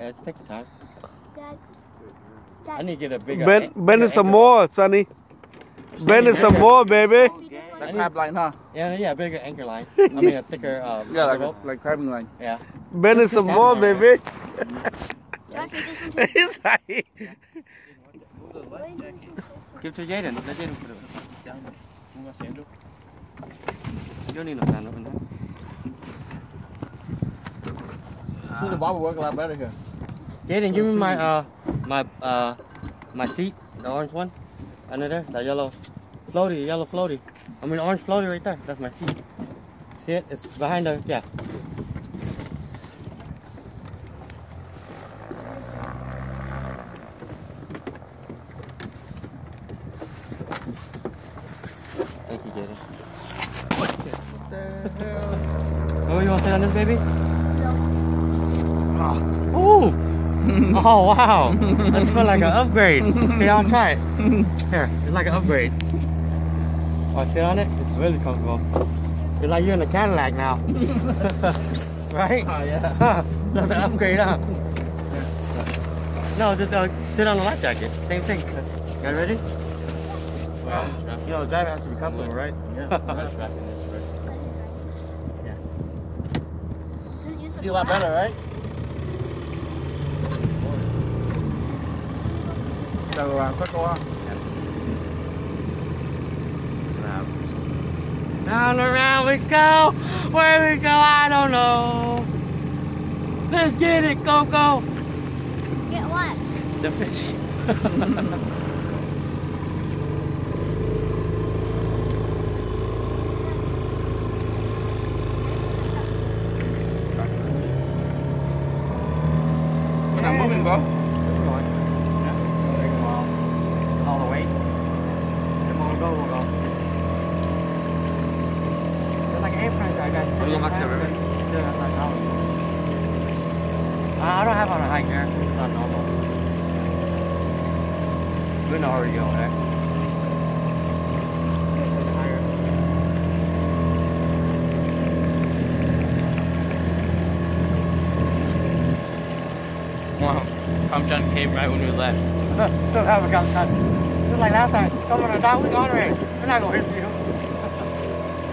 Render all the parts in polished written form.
It's taking time. Dad. I need to get a bigger. Bend it some more, Sonny. Bend it some more, baby. Like crab line, huh? Yeah, bigger anchor line. I mean a thicker Yeah, rope. like crabbing line. Yeah. Bend it some more, baby. He's like... Give to Jaden. Let Jaden put it down. You want sandal? You don't need no sandal in there. The bar will work a lot better here. Jaden, give me my seat, the orange one, under there, the yellow floaty. I mean orange floaty right there. That's my seat. See it? It's behind the gas. Thank you, Jaden. What the hell? Oh, you want to sit on this, baby? No. Oh! Oh, wow. That smells like an upgrade. Here, I'll try it. Here, it's like an upgrade. Oh, sit on it? It's really comfortable. It's like you're in a Cadillac now. Right? Oh, yeah. That's an upgrade, huh? No, just sit on the life jacket. Same thing. You guys ready? Well, you know, the driver has to be comfortable, right? Yeah, I'm strapping this first. Yeah. Feel a lot better, right? So, quick one. Down around we go. Where we go, I don't know. Let's get it, Coco. Get what? The fish. We're not moving, bro. All the weight. Then we'll go. They're like airplanes, I got. Are you going back to the river? Yeah, that's like ours. I don't have on a high gear. It's not normal. We know where to go there. Wow. Tom John came right when we left. Still have a gun. Just like last time. Come on, down, we're honoring. We're not going to hit you.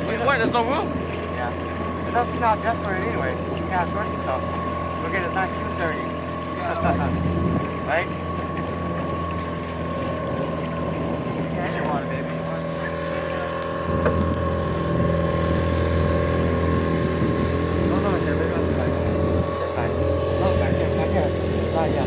Wait, what? There's no room? Yeah. But that's not just for it anyway. We got short stuff. Look at it's not too dirty. Right? Yeah, you want it, baby. You want it. No, back there, baby. That's fine. That's fine. No, back here. Right, yeah.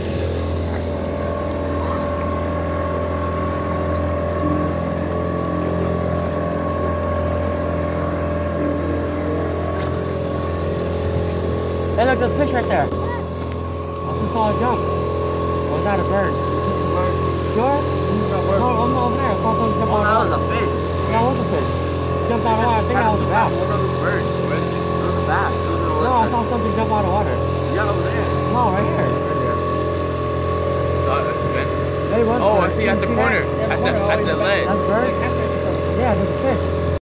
Hey, look, there's fish right there. I just saw a jump. Or was that a bird? Bird. Sure? No, I'm over there. I saw something jump out of the water. That was a fish. That was a fish. Jumped out of the water. I think that was a bat. What about those birds? It was a bat. No, I saw something jump out of the water. Yeah, over there. No, right here. Saw it again. Hey, what? Oh, I see at the corner. At the ledge. That's a bird? Yeah, there's a fish.